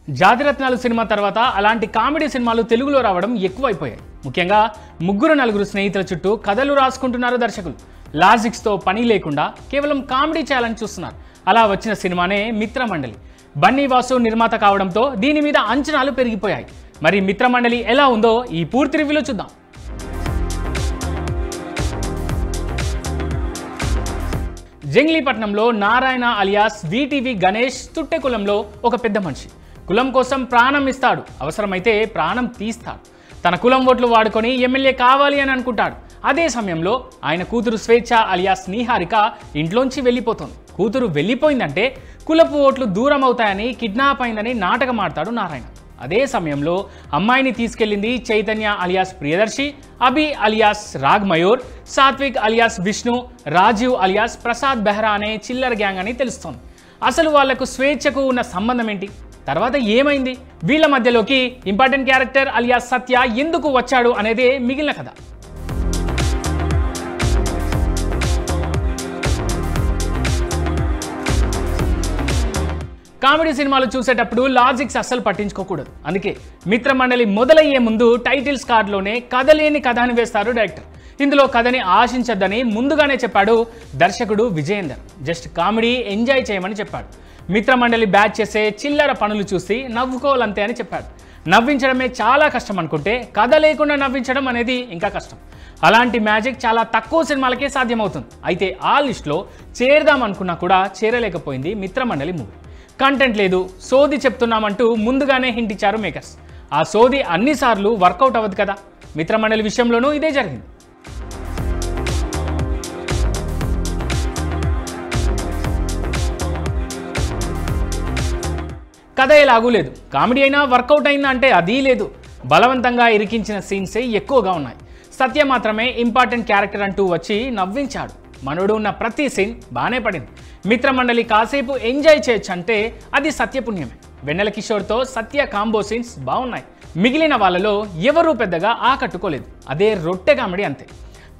జాతిరత్నాలు cinema తర్వాత అలాంటి comedy సినిమాలు తెలుగులో రావడం ఎక్కువైపోయాయి. ముఖ్యంగా ముగ్గురు నలుగురు స్నేహితుల చుట్టూ కథలు రాసుకుంటున్నారు దర్శకులు. లాజిక్స్తో పని లేకుండా కేవలం కామెడీ చేయాలని చూస్తున్నారు. అలా వచ్చిన సినిమానే మిత్రమండలి. బన్నీ వాసు నిర్మాత కావడంతో దీని మీద అంచనాలు పెరిగిపోయాయి. మరి మిత్రమండలి ఎలా ఉందో ఈ పూర్తి రివ్యూలో చూద్దాం. జంగ్లీపట్నంలో నారాయణ అలియాస్ వీటీవీ గణేష్ తుట్టె కులంలో ఒక పెద్ద మనిషి. కులం కోసం ప్రాణం ఇస్తాడు, అవసరమైతే ప్రాణం తీస్తాడు. తన కులం ఓట్లు వాడుకొని ఎమ్మెల్యే కావాలి అని అనుకుంటాడు. అదే సమయంలో ఆయన కూతురు స్వేచ్ఛ అలియాస్ నిహారిక ఇంట్లోంచి వెళ్ళిపోతుంది. కూతురు వెళ్ళిపోయిందంటే కులపు ఓట్లు దూరం అవుతాయని కిడ్నాప్ అయిందని నాటకం ఆడతాడు నారాయణ. అదే సమయంలో అమ్మాయిని తీసుకెళ్లింది Chaitanya alias Priyadarshi, Abhi alias Rag Mayur, Satvik alias Vishnu, Rajiv alias Prasad Behera అనే చిల్లర గ్యాంగ్ అని తెలుస్తోంది. అసలు వాళ్లకు స్వేచ్ఛకు ఉన్న సంబంధం ఏంటి? తర్వాత ఏమైంది? వీళ్ళ మధ్యలోకి ఇంపార్టెంట్ క్యారెక్టర్ అలియాస్ సత్య ఎందుకు వచ్చాడు అనేదే మిగిలిన కథ. కామెడీ సినిమాలు చూసేటప్పుడు లాజిక్స్ అస్సలు పట్టించుకోకూడదు. అందుకే మిత్రమండలి మొదలయ్యే ముందు టైటిల్స్ కార్డులోనే కథ లేని కథ అని వేస్తారు డైరెక్టర్. ఇందులో కథని ఆశించద్దని ముందుగానే చెప్పాడు దర్శకుడు విజయేందర్. జస్ట్ కామెడీ ఎంజాయ్ చేయమని చెప్పాడు. మిత్రమండలి బ్యాచ్ చేసే చిల్లర పనులు చూసి నవ్వుకోవాలంతే అని చెప్పాడు. నవ్వించడమే చాలా కష్టం అనుకుంటే కథ లేకుండా నవ్వించడం అనేది ఇంకా కష్టం. అలాంటి మ్యాజిక్ చాలా తక్కువ సినిమాలకే సాధ్యమవుతుంది. అయితే ఆ లిస్టులో చేరదాం అనుకున్నా కూడా చేరలేకపోయింది మిత్రమండలి మూవీ. కంటెంట్ లేదు, సోది చెప్తున్నామంటూ ముందుగానే హింట్ ఇచ్చారు మేకర్స్. ఆ సోది అన్నిసార్లు వర్కౌట్ అవ్వదు కదా. మిత్రమండలి విషయంలోనూ ఇదే జరిగింది. కథ ఎలాగూ లేదు, కామెడీ అయినా వర్కౌట్ అయిందా అంటే అదీ లేదు. బలవంతంగా ఇరికించిన సీన్సే ఎక్కువగా ఉన్నాయి. సత్య మాత్రమే ఇంపార్టెంట్ క్యారెక్టర్ అంటూ వచ్చి నవ్వించాడు. మనోడు ఉన్న ప్రతి సీన్ బాగానే పడింది. మిత్రమండలి కాసేపు ఎంజాయ్ చేయొచ్చు అంటే అది సత్యపుణ్యమే. వెన్నెల కిషోర్తో సత్య కాంబో సీన్స్ బాగున్నాయి. మిగిలిన వాళ్ళలో ఎవరూ పెద్దగా ఆకట్టుకోలేదు. అదే రొట్టె కామెడీ అంతే.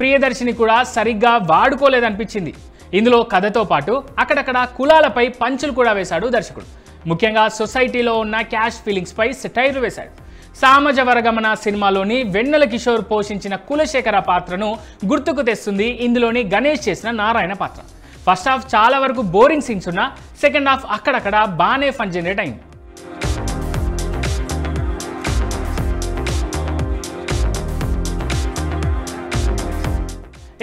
ప్రియదర్శిని కూడా సరిగ్గా వాడుకోలేదనిపించింది. ఇందులో కథతో పాటు అక్కడక్కడ కులాలపై పంచులు కూడా వేశాడు దర్శకుడు. ముఖ్యంగా సొసైటీలో ఉన్న క్యాష్ ఫీలింగ్స్పై సెటైర్లు వేశాడు. సామాజ వర్గమన సినిమాలోని వెన్నెల కిషోర్ పోషించిన కులశేఖర పాత్రను గుర్తుకు తెస్తుంది ఇందులోని గణేష్ చేసిన నారాయణ పాత్ర. ఫస్ట్ హాఫ్ చాలా వరకు బోరింగ్ సీన్స్ ఉన్నా సెకండ్ హాఫ్ అక్కడక్కడ బాగానే ఫన్ జనరేట్ అయింది.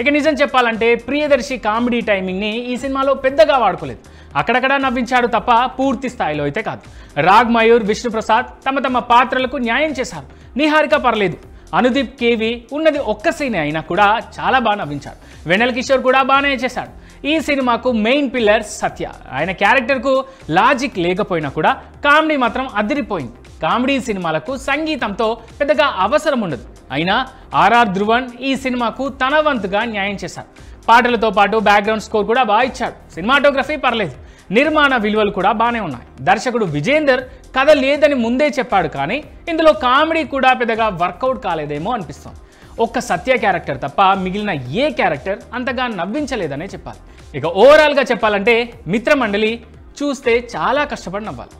ఇక నిజం చెప్పాలంటే ప్రియదర్శి కామెడీ టైమింగ్ని ఈ సినిమాలో పెద్దగా వాడుకోలేదు. అక్కడక్కడ నవ్వించాడు తప్ప పూర్తి స్థాయిలో అయితే కాదు. రాగ్ మయూర్, విష్ణుప్రసాద్ తమ తమ పాత్రలకు న్యాయం చేశారు. నిహారిక పర్లేదు. అనుదీప్ కేవి ఉన్నది ఒక్క సీనే అయినా కూడా చాలా బాగా నవ్వించాడు. వెన్నెల కిషోర్ కూడా బాగానే చేశాడు. ఈ సినిమాకు మెయిన్ పిల్లర్ సత్య. ఆయన క్యారెక్టర్కు లాజిక్ లేకపోయినా కూడా కామెడీ మాత్రం అదిరిపోయింది. కామెడీ సినిమాలకు సంగీతంతో పెద్దగా అవసరం ఉండదు. అయినా ఆర్ఆర్ ధ్రువన్ ఈ సినిమాకు తన వంతుగా న్యాయం చేశారు. పాటలతో పాటు బ్యాక్గ్రౌండ్ స్కోర్ కూడా బాగా ఇచ్చాడు. సినిమాటోగ్రఫీ పర్లేదు. నిర్మాణ విలువలు కూడా బాగానే ఉన్నాయి. దర్శకుడు విజయేందర్ కథ లేదని ముందే చెప్పాడు, కానీ ఇందులో కామెడీ కూడా పెద్దగా వర్కౌట్ కాలేదేమో అనిపిస్తుంది. ఒక్క సత్య క్యారెక్టర్ తప్ప మిగిలిన ఏ క్యారెక్టర్ అంతగా నవ్వించలేదనే చెప్పాలి. ఇక ఓవరాల్గా చెప్పాలంటే మిత్రమండలి చూస్తే చాలా కష్టపడి నవ్వాలి.